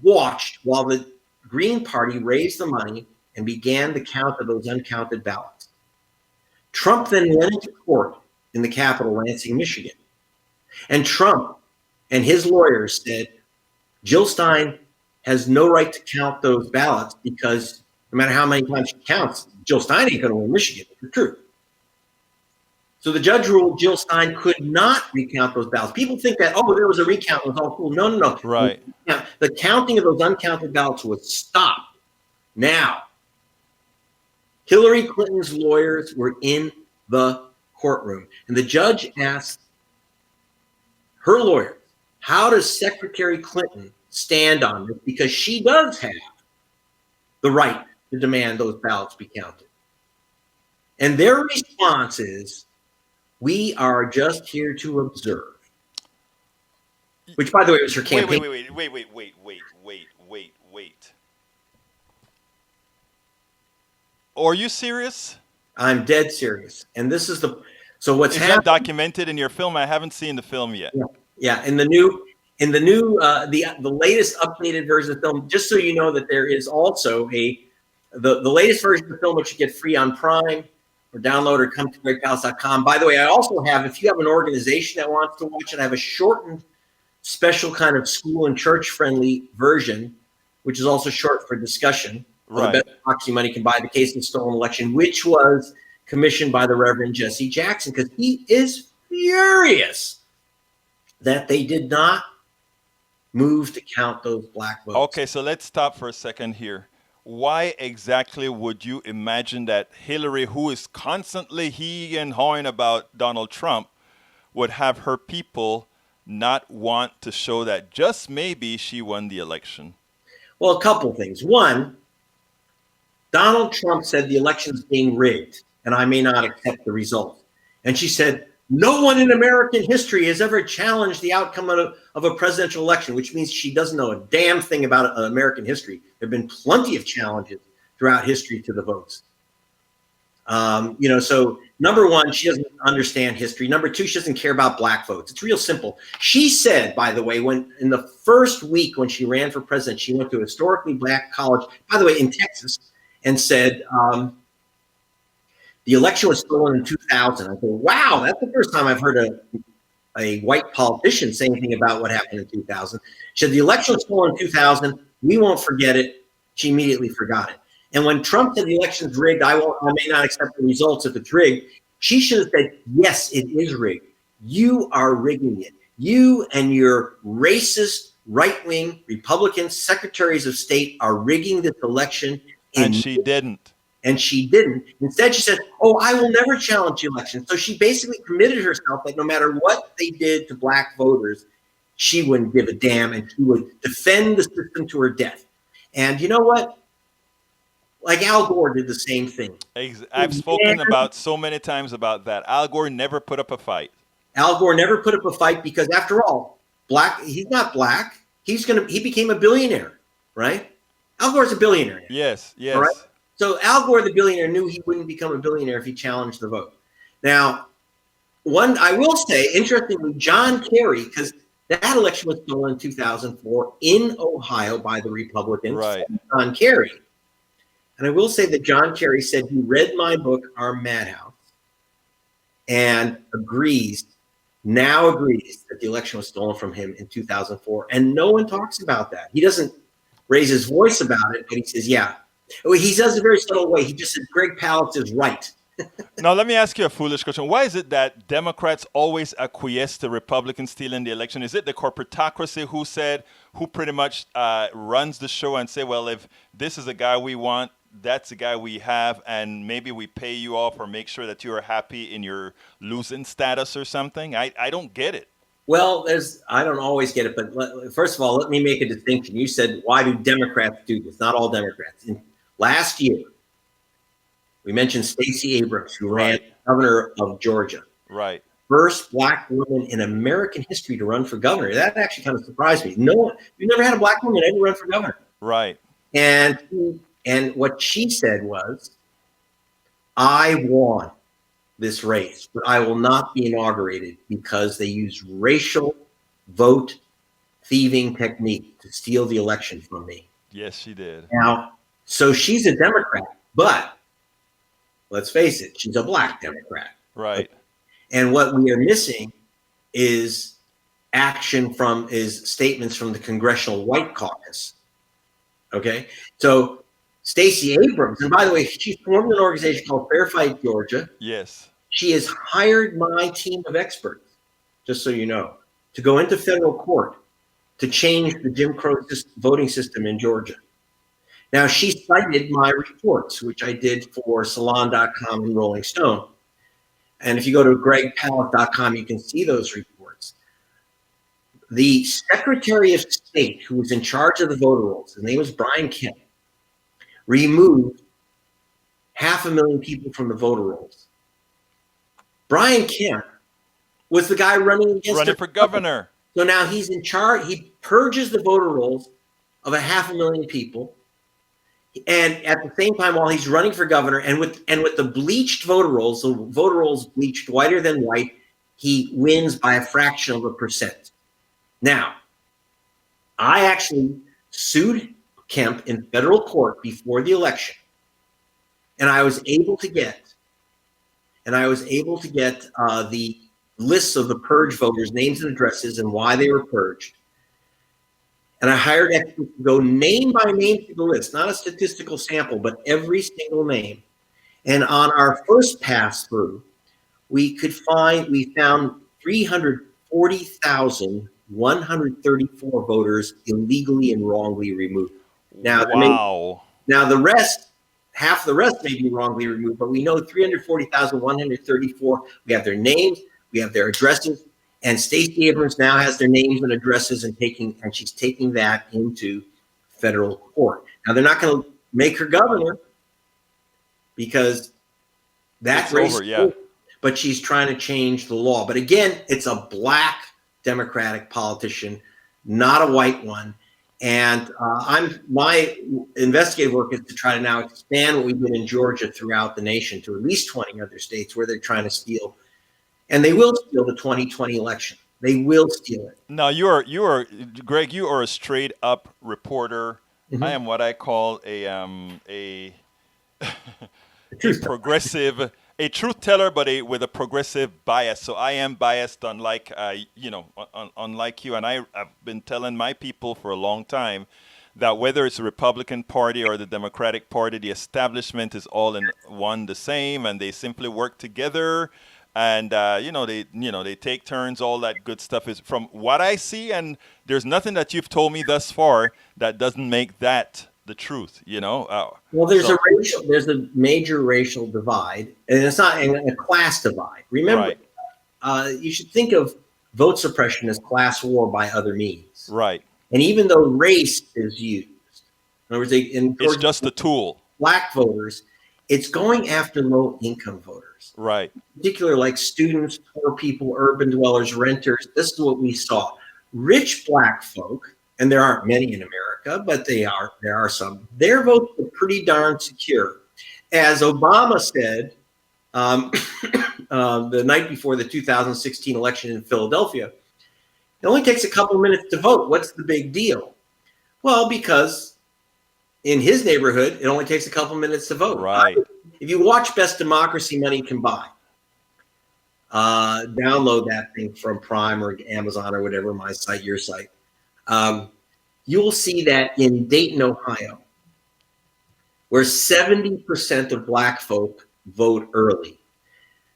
S2: watched while the Green Party raised the money and began the count of those uncounted ballots. Trump then went into court in the capital, Lansing, Michigan. And Trump and his lawyers said, Jill Stein has no right to count those ballots because no matter how many times she counts, Jill Stein ain't going to win Michigan. It's the truth. So the judge ruled Jill Stein could not recount those ballots. People think that, there was a recount. It was all cool. No.
S1: Right.
S2: The counting of those uncounted ballots was stopped. Now, Hillary Clinton's lawyers were in the courtroom, and the judge asked her lawyer, how does Secretary Clinton stand on this? Because she does have the right to demand those ballots be counted. And their response is, we are just here to observe. Which, by the way, was her campaign.
S1: Wait. Are you serious?
S2: I'm dead serious. And this is so what's
S1: happening. Is that documented in your film? I haven't seen the film yet.
S2: Yeah. In the latest updated version of the film, just so you know that there is also the latest version of the film, which you get free on Prime or download or come to gregpalast.com. By the way, I also have, if you have an organization that wants to watch it, I have a shortened special kind of school and church friendly version, which is also short for discussion.
S1: Right.
S2: The best proxy money can buy the case of the stolen election, which was commissioned by the Reverend Jesse Jackson, because he is furious that they did not move to count those black votes.
S1: Okay, so let's stop for a second here. Why exactly would you imagine that Hillary, who is constantly he and hawing about Donald Trump, would have her people not want to show that just maybe she won the election?
S2: Well, a couple things. One, Donald Trump said the election's being rigged, and I may not accept the results. And she said, no one in American history has ever challenged the outcome of a presidential election, which means she doesn't know a damn thing about American history. There have been plenty of challenges throughout history to the votes. So number one, she doesn't understand history. Number two, she doesn't care about black votes. It's real simple. She said, by the way, when in the first week when she ran for president, she went to a historically black college, by the way, in Texas, and said, the election was stolen in 2000. I thought, wow, that's the first time I've heard a white politician say anything about what happened in 2000. She said, the election was stolen in 2000. We won't forget it. She immediately forgot it. And when Trump said the election's rigged, I may not accept the results if it's rigged, she should have said, yes, it is rigged. You are rigging it. You and your racist right-wing Republican secretaries of state are rigging this election.
S1: And she didn't.
S2: And she didn't. Instead, she said, I will never challenge the election. So she basically committed herself that no matter what they did to black voters, she wouldn't give a damn and she would defend the system to her death. And you know what? Like Al Gore did the same thing.
S1: I've spoken about so many times about that. Al Gore never put up a fight.
S2: Al Gore never put up a fight because after all, he's not black. He became a billionaire, right? Al Gore's a billionaire now.
S1: Yes.
S2: All right? So Al Gore, the billionaire, knew he wouldn't become a billionaire if he challenged the vote. Now, I will say, interestingly, John Kerry, because That election was stolen in 2004 in Ohio by the Republicans,
S1: Right.
S2: John Kerry. And I will say that John Kerry said he read my book, Our Madhouse, and now agrees that the election was stolen from him in 2004. And no one talks about that. He doesn't raise his voice about it, but he says, yeah. Well, he does it a very subtle way. He just said, Greg Palast is right.
S1: Now, let me ask you a foolish question. Why is it that Democrats always acquiesce to Republicans stealing the election? Is it the corporatocracy who pretty much runs the show and say, well, if this is the guy we want, that's the guy we have, and maybe we pay you off or make sure that you are happy in your losing status or something? I don't get it.
S2: Well, I don't always get it, but first of all, let me make a distinction. You said, why do Democrats do this? Not all Democrats. Last year, we mentioned Stacey Abrams, who ran governor of Georgia.
S1: Right.
S2: First black woman in American history to run for governor. That actually kind of surprised me. No, we've never had a black woman ever run for governor.
S1: Right.
S2: And what she said was, I won this race, but I will not be inaugurated because they used racial vote thieving technique to steal the election from me.
S1: Yes, she did.
S2: Now, so she's a Democrat, but let's face it, she's a black Democrat.
S1: Right.
S2: And what we are missing is statements from the Congressional White Caucus. Okay. So Stacey Abrams, and by the way, she formed an organization called Fair Fight Georgia.
S1: Yes.
S2: She has hired my team of experts, just so you know, to go into federal court to change the Jim Crow voting system in Georgia. Now, she cited my reports, which I did for Salon.com and Rolling Stone. And if you go to gregpalast.com, you can see those reports. The Secretary of State, who was in charge of the voter rolls, his name was Brian Kemp, removed 500,000 people from the voter rolls. Brian Kemp was the guy running
S1: for governor.
S2: So now he's in charge. He purges the voter rolls of 500,000 people. And at the same time, while he's running for governor, and with the bleached voter rolls, the voter rolls bleached whiter than white, he wins by a fraction of a percent. Now, I actually sued Kemp in federal court before the election, and I was able to get the lists of the purge voters, names and addresses, and why they were purged. And I hired experts to go name by name through the list, not a statistical sample, but every single name. And on our first pass through, we found 340,134 voters illegally and wrongly removed. Now,
S1: wow.
S2: Half the rest may be wrongly removed, but we know 340,134. We have their names, we have their addresses, and Stacey Abrams now has their names and addresses, and she's taking that into federal court. Now, they're not going to make her governor because that's over, but she's trying to change the law. But again, it's a black Democratic politician, not a white one. And my investigative work is to try to now expand what we did in Georgia throughout the nation to at least 20 other states where they're trying to steal. And they will steal the 2020 election. They will steal it.
S1: Now, Greg, you are a straight up reporter. Mm-hmm. I am what I call a progressive, a truth teller, but with a progressive bias. So I am biased, unlike unlike you. And I've been telling my people for a long time that whether it's the Republican Party or the Democratic Party, the establishment is all in one the same, and they simply work together. And they take turns. All that good stuff is from what I see, and there's nothing that you've told me thus far that doesn't make that the truth.
S2: Well, there's a major racial divide, and it's not a class divide. Remember, you should think of vote suppression as class war by other means.
S1: Right. And
S2: even though race is used, in other words,
S1: it's just a tool.
S2: Black voters, it's going after low-income voters.
S1: Right.
S2: In particular, like students, poor people, urban dwellers, renters. This is what we saw. Rich black folk, and there aren't many in America, but there are some. Their votes are pretty darn secure. As Obama said the night before the 2016 election in Philadelphia, It only takes a couple minutes to vote. What's the big deal? Well, because in his neighborhood, it only takes a couple minutes to vote.
S1: Right.
S2: If you watch Best Democracy Money Can Buy, download that thing from Prime or Amazon or whatever, my site, your site. You'll see that in Dayton, Ohio, where 70% of Black folk vote early.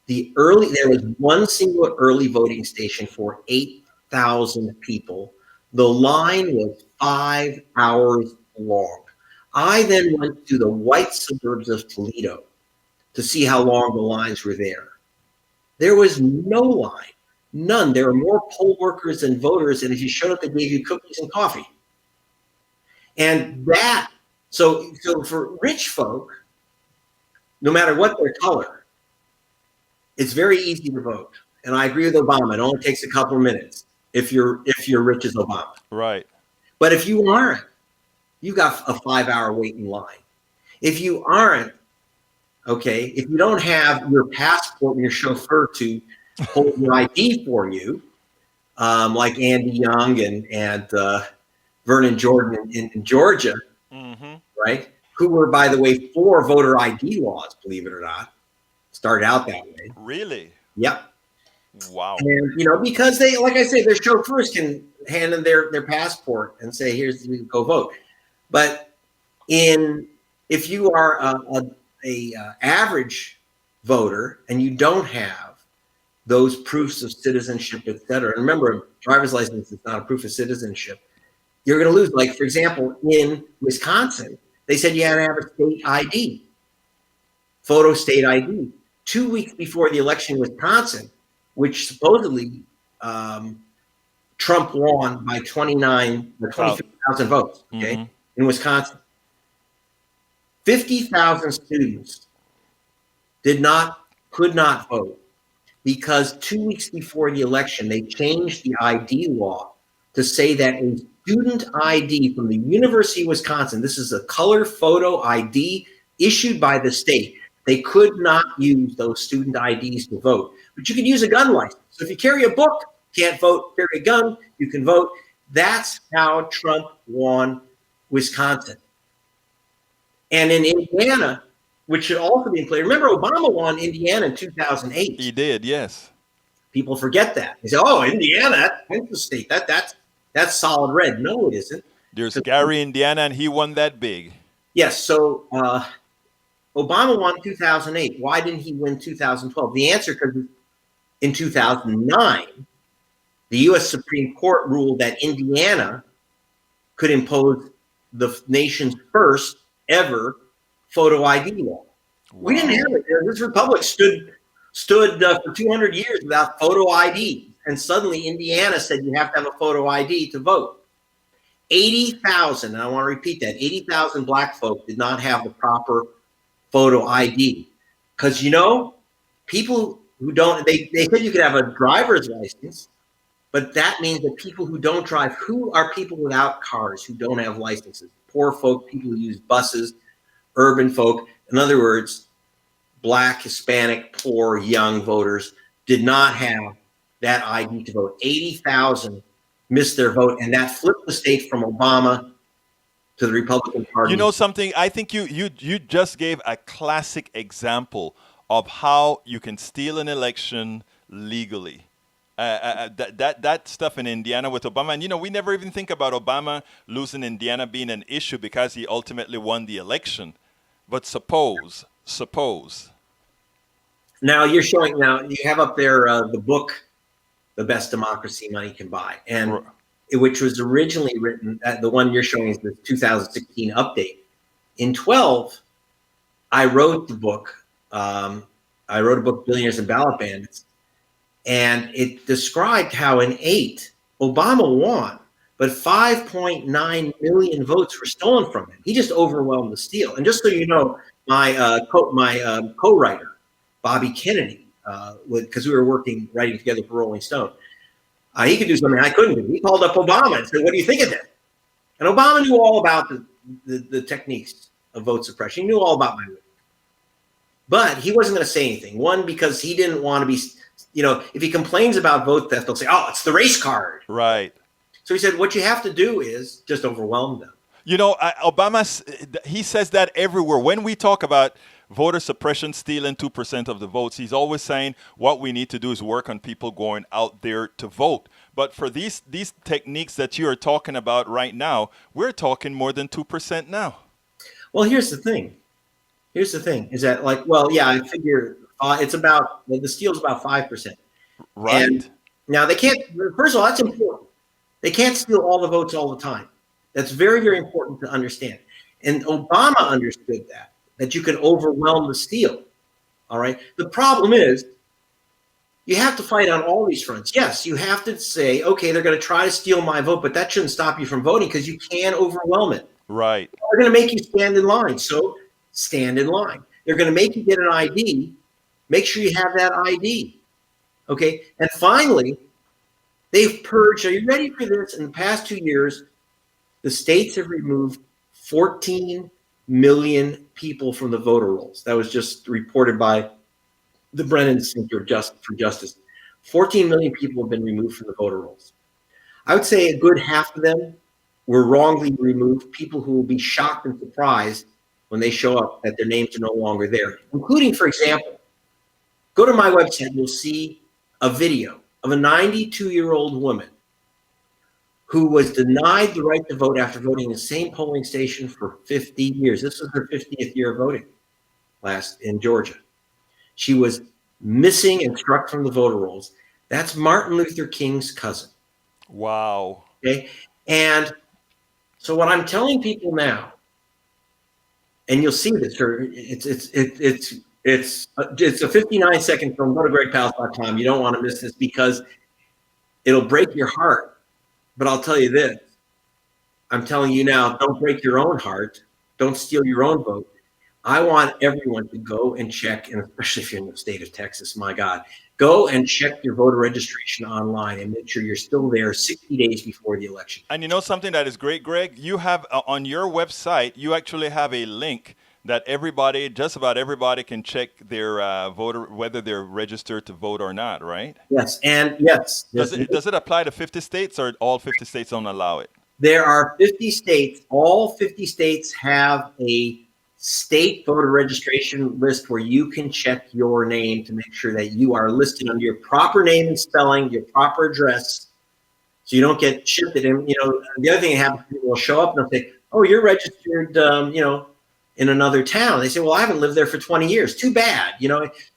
S2: There was one single early voting station for 8,000 people. The line was 5 hours long. I then went to the white suburbs of Toledo to see how long the lines were there. There was no line, none. There were more poll workers than voters, and if you showed up, they gave you cookies and coffee. And so for rich folk, no matter what their color, it's very easy to vote. And I agree with Obama. It only takes a couple of minutes if you're rich as Obama.
S1: Right.
S2: But if you aren't, you got a 5-hour waiting line. If you aren't, okay, if you don't have your passport and your chauffeur to hold your ID for you, like Andy Young and Vernon Jordan in Georgia, right? Who were, by the way, for voter ID laws, believe it or not. Started out that way.
S1: Really?
S2: Yep.
S1: Wow.
S2: And, because they, like I say, their chauffeurs can hand them their passport and say, "Here's, go vote." But if you are a average voter and you don't have those proofs of citizenship, et cetera, and remember, a driver's license is not a proof of citizenship, you're going to lose. Like, for example, in Wisconsin, they said you had to have a state ID, photo state ID. 2 weeks before the election in Wisconsin, which supposedly Trump won by 25,000 votes, okay, in Wisconsin. 50,000 students could not vote because 2 weeks before the election, they changed the ID law to say that a student ID from the University of Wisconsin, this is a color photo ID issued by the state, they could not use those student IDs to vote. But you can use a gun license. So if you carry a book, can't vote, carry a gun, you can vote. That's how Trump won Wisconsin. And in Indiana, which should also be clear, remember Obama won Indiana in 2008.
S1: He did, yes.
S2: People forget that. They say, "Oh, Indiana, that's the state. That's solid red." No, it isn't.
S1: There's Gary, Indiana, and he won that big.
S2: Yes. So Obama won 2008. Why didn't he win 2012? The answer, because in 2009, the U.S. Supreme Court ruled that Indiana could impose the nation's first ever photo ID law. Wow. We didn't have it. This republic stood for 200 years without photo ID, and suddenly Indiana said you have to have a photo ID to vote. 80,000, and I want to repeat that, 80,000 Black folk did not have the proper photo ID. Because, people who don't, they said you could have a driver's license, but that means that people who don't drive, who are people without cars, who don't have licenses? Poor folk, people who use buses, urban folk. In other words, Black, Hispanic, poor, young voters did not have that ID to vote. 80,000 missed their vote, and that flipped the state from Obama to the Republican Party.
S1: You know something? I think you just gave a classic example of how you can steal an election legally. That stuff in Indiana with Obama, and we never even think about Obama losing Indiana being an issue because he ultimately won the election. But suppose.
S2: Now you have up there the book, The Best Democracy Money Can Buy, and which was originally written, the one you're showing is the 2016 update. In 12, I wrote the book. I wrote a book, Billionaires and Ballot Bandits, and it described how in 8, Obama won, but 5.9 million votes were stolen from him. He just overwhelmed the steal. And just so you know, my co-writer, Bobby Kennedy, because we were writing together for Rolling Stone, he could do something I couldn't do. He called up Obama and said, "What do you think of that?" And Obama knew all about the techniques of vote suppression. He knew all about my work. But he wasn't going to say anything. One, because he didn't want to be if he complains about vote theft, they'll say, oh, it's the race card.
S1: Right.
S2: So he said, what you have to do is just overwhelm them.
S1: Obama, he says that everywhere. When we talk about voter suppression stealing 2% of the votes, he's always saying what we need to do is work on people going out there to vote. But for these techniques that you are talking about right now, we're talking more than 2% now.
S2: Well, here's the thing. Is that I figure it's about, the steal's about 5%.
S1: Right.
S2: And now they can't, first of all, that's important. They can't steal all the votes all the time. That's very, very important to understand. And Obama understood that you can overwhelm the steal. All right. The problem is you have to fight on all these fronts. Yes, you have to say, okay, they're going to try to steal my vote, but that shouldn't stop you from voting because you can overwhelm it.
S1: Right.
S2: They're going to make you stand in line. So stand in line. They're going to make you get an ID. Make sure you have that ID. Okay. And finally, they've purged. Are you ready for this? In the past 2 years, the states have removed 14 million people from the voter rolls. That was just reported by the Brennan Center for Justice. 14 million people have been removed from the voter rolls. I would say a good half of them were wrongly removed, people who will be shocked and surprised when they show up that their names are no longer there, including, for example, go to my website, you'll see a video of a 92-year-old woman who was denied the right to vote after voting in the same polling station for 50 years. This was her 50th year of voting last in Georgia. She was missing and struck from the voter rolls. That's Martin Luther King's cousin.
S1: Wow.
S2: Okay. And so what I'm telling people now, and you'll see this, it's a 59-second film. Go to gregpalast.com. You don't want to miss this because it'll break your heart. But I'll tell you this. I'm telling you now, don't break your own heart. Don't steal your own vote. I want everyone to go and check, and especially if you're in the state of Texas, my God, go and check your voter registration online and make sure you're still there 60 days before the election.
S1: And you know something that is great, Greg? You have on your website, you actually have a link that just about everybody can check their voter, whether they're registered to vote or not, right?
S2: Yes, and yes.
S1: Does it apply to 50 states or all 50 states don't allow it?
S2: There are 50 states. All 50 states have a state voter registration list where you can check your name to make sure that you are listed under your proper name and spelling, your proper address, so you don't get shifted. And, the other thing that happens, people will show up and they'll say, oh, you're registered, in another town. They say, well, I haven't lived there for 20 years. Too bad,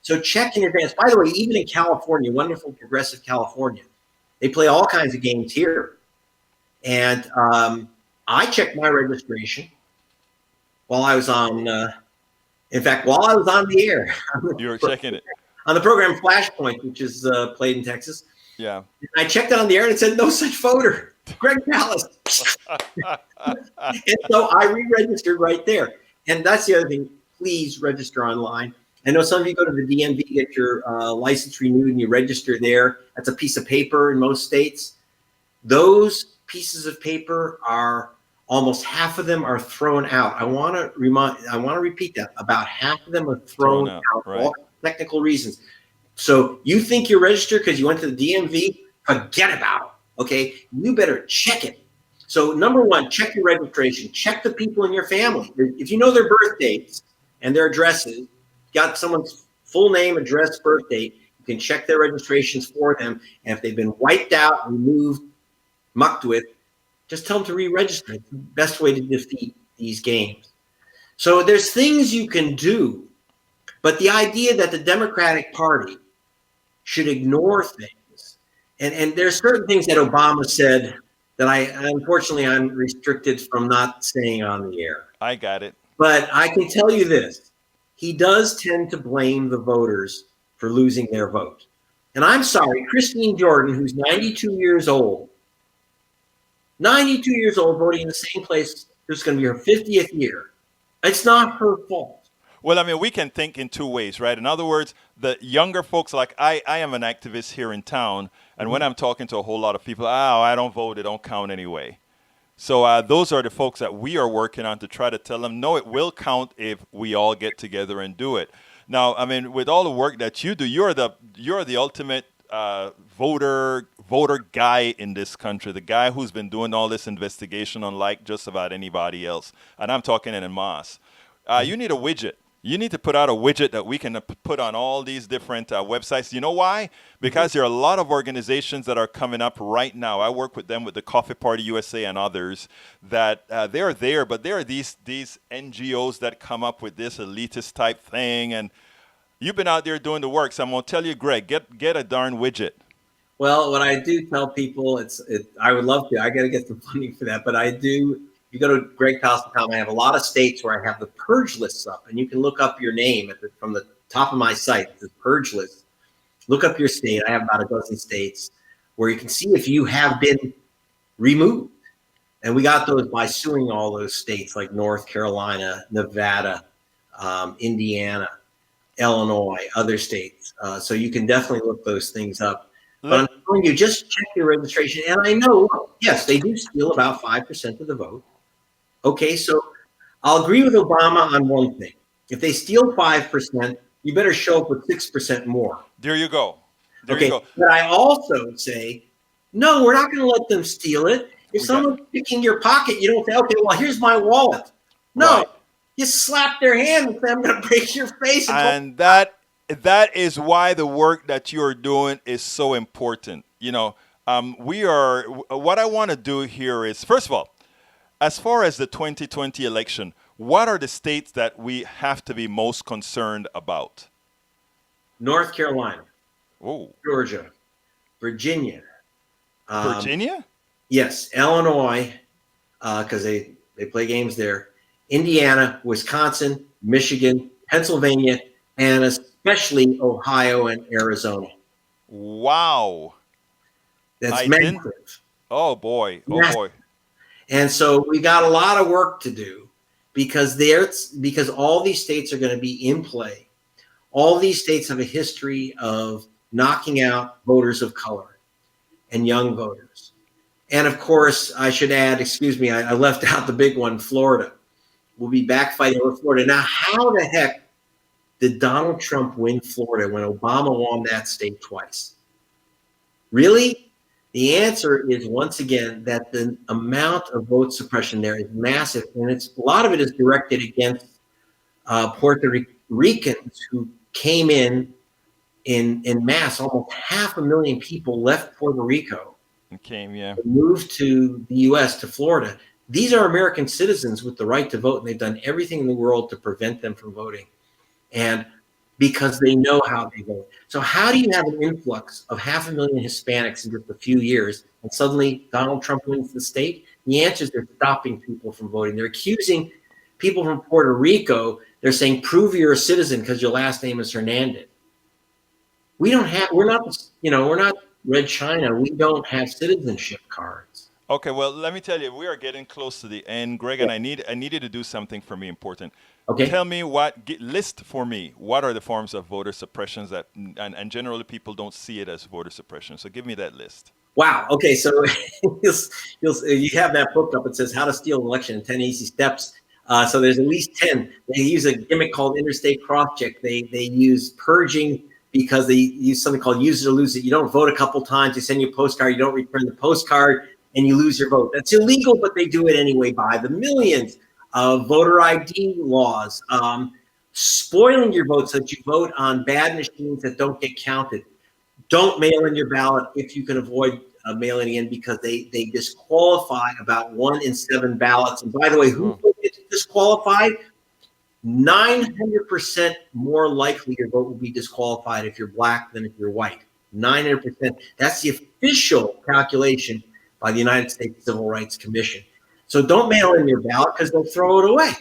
S2: So check in advance. By the way, even in California, wonderful progressive California, they play all kinds of games here. And I checked my registration while I was on, while I was on the air.
S1: You were checking it.
S2: On the program Flashpoint, which is played in Texas.
S1: Yeah.
S2: I checked it on the air and it said, no such voter, Greg Palast. And so I re-registered right there. And that's the other thing. Please register online. I know some of you go to the DMV, get your license renewed, and you register there. That's a piece of paper in most states. Those pieces of paper are almost half of them are thrown out. I want to repeat that. About half of them are thrown out for all technical reasons. So you think you're registered because you went to the DMV? Forget about it. Okay, you better check it. So number one, check your registration. Check the people in your family. If you know their birth dates and their addresses, got someone's full name, address, birth date, you can check their registrations for them. And if they've been wiped out, removed, mucked with, just tell them to re-register. It's the best way to defeat these games. So there's things you can do, but the idea that the Democratic Party should ignore things, and there's certain things that Obama said that I'm restricted from not saying on the air.
S1: I got it.
S2: But I can tell you this. He does tend to blame the voters for losing their vote. And I'm sorry, Christine Jordan, who's 92 years old, voting in the same place, this is going to be her 50th year. It's not her fault.
S1: Well, I mean, we can think in two ways, right? In other words, the younger folks, like I am an activist here in town, and when I'm talking to a whole lot of people, I don't vote, it don't count anyway. So those are the folks that we are working on to try to tell them, no, it will count if we all get together and do it. Now, I mean, with all the work that you do, you're the ultimate voter guy in this country, the guy who's been doing all this investigation unlike just about anybody else. And I'm talking in mass. You need a widget. You need to put out a widget that we can put on all these different websites. You know why? Because there are a lot of organizations that are coming up right now. I work with them with the Coffee Party USA and others that they're there, but there are these NGOs that come up with this elitist type thing. And you've been out there doing the work. So I'm going to tell you, Greg, get a darn widget.
S2: Well, what I do tell people, I would love to. I got to get some funding for that, but I do. You go to gregpalast.com. I have a lot of states where I have the purge lists up, and you can look up your name from the top of my site, the purge list. Look up your state. I have about a dozen states where you can see if you have been removed. And we got those by suing all those states like North Carolina, Nevada, Indiana, Illinois, other states. So you can definitely look those things up. But I'm telling you, just check your registration. And I know, yes, they do steal about 5% of the vote. Okay, so I'll agree with Obama on one thing. If they steal 5%, you better show up with 6% more.
S1: There you go.
S2: There you go. But I also say, no, we're not going to let them steal it. If someone's picking your pocket, you don't say, okay, well, here's my wallet. No, you slap their hand and say, I'm going to break your face.
S1: And that is why the work that you're doing is so important. You know, what I want to do here is, first of all, as far as the 2020 election, what are the states that we have to be most concerned about?
S2: North Carolina, Georgia, Virginia.
S1: Virginia?
S2: Yes, Illinois, because they play games there. Indiana, Wisconsin, Michigan, Pennsylvania, and especially Ohio and Arizona.
S1: Wow.
S2: That's massive.
S1: Oh, boy. Oh,
S2: massive.
S1: Boy.
S2: And so we got a lot of work to do because all these states are going to be in play. All these states have a history of knocking out voters of color and young voters. And of course, I should add, excuse me, I left out the big one, Florida. We'll be back fighting over Florida. Now, how the heck did Donald Trump win Florida when Obama won that state twice? Really? The answer is, once again, that the amount of vote suppression there is massive. And a lot of it is directed against Puerto Ricans who came in mass. Almost 500,000 people left Puerto Rico. Moved to the U.S., to Florida. These are American citizens with the right to vote, and they've done everything in the world to prevent them from voting. And because they know how they vote. So how do you have an influx of 500,000 Hispanics in just a few years, and suddenly Donald Trump wins the state? The answer is they're stopping people from voting. They're accusing people from Puerto Rico. They're saying, prove you're a citizen because your last name is Hernandez. We're not Red China. We don't have citizenship cards.
S1: Okay, well, let me tell you, we are getting close to the end, Greg, and I needed to do something for me important.
S2: Okay.
S1: Tell me list for me, what are the forms of voter suppressions that, and generally people don't see it as voter suppression. So give me that list.
S2: Wow. Okay. So you have that book up. It says How to Steal an Election in 10 Easy Steps. So there's at least 10. They use a gimmick called interstate cross-check. They use purging because they use something called use it or lose it. You don't vote a couple times. They send you a postcard. You don't return the postcard, and you lose your vote. That's illegal, but they do it anyway by the millions. Voter ID laws, spoiling your vote so that you vote on bad machines that don't get counted. Don't mail in your ballot if you can avoid mailing in, because they disqualify about 1 in 7 ballots. And by the way, who gets disqualified? 900% more likely your vote will be disqualified if you're black than if you're white. 900%. That's the official calculation by the United States Civil Rights Commission. So don't mail in your ballot because they'll throw it away.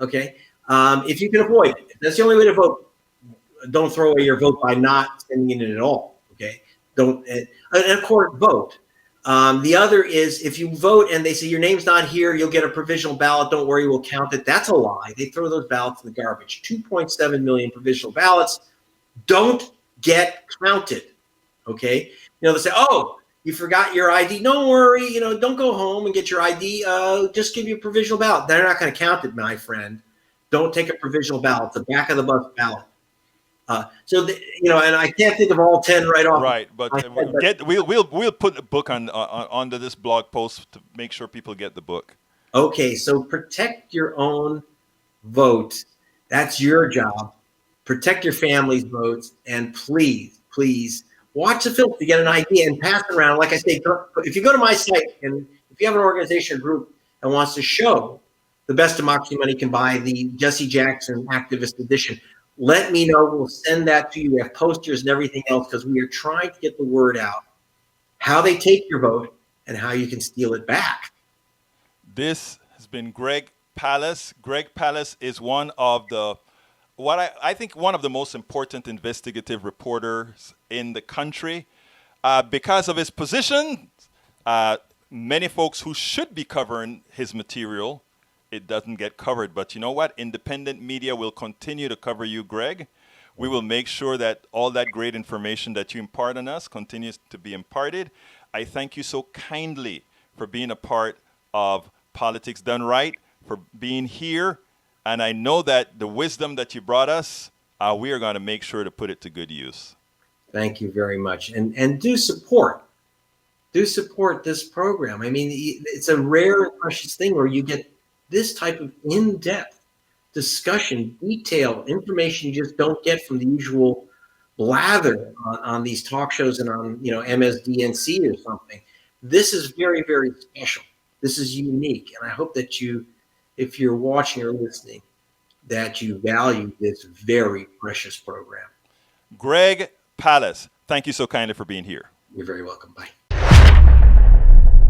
S2: Okay, if you can avoid it, if that's the only way to vote. Don't throw away your vote by not sending it in at all. Okay, don't. And of course, vote. The other is, if you vote and they say your name's not here, you'll get a provisional ballot. Don't worry, we'll count it. That's a lie. They throw those ballots in the garbage. 2.7 million provisional ballots don't get counted. Okay, they say, oh, you forgot your ID. Don't worry, don't go home and get your ID. Just give you a provisional ballot. They're not going to count it, my friend. Don't take a provisional ballot. It's the back of the bus ballot. And I can't think of all 10 right off.
S1: Right, but we'll put the book on onto this blog post to make sure people get the book.
S2: Okay, so protect your own vote. That's your job. Protect your family's votes, and please, please watch the film to get an idea and pass it around. Like I say, if you go to my site and if you have an organization or group that wants to show the best democracy money can buy, the Jesse Jackson Activist Edition, let me know. We'll send that to you. We have posters and everything else because we are trying to get the word out, how they take your vote and how you can steal it back.
S1: This has been Greg Palast. Greg Palast is one of the I think one of the most important investigative reporters in the country. Because of his position, many folks who should be covering his material, it doesn't get covered. But you know what? Independent media will continue to cover you, Greg. We will make sure that all that great information that you impart on us continues to be imparted. I thank you so kindly for being a part of Politics Done Right, for being here. And I know that the wisdom that you brought us, we are going to make sure to put it to good use.
S2: Thank you very much. And do support this program. I mean, it's a rare and precious thing where you get this type of in-depth discussion, detail, information you just don't get from the usual blather on these talk shows and on MSDNC or something. This is very, very special. This is unique, and I hope that you, if you're watching or listening, that you value this very precious program.
S1: Greg Palast, thank you so kindly for being here.
S2: You're very welcome. Bye.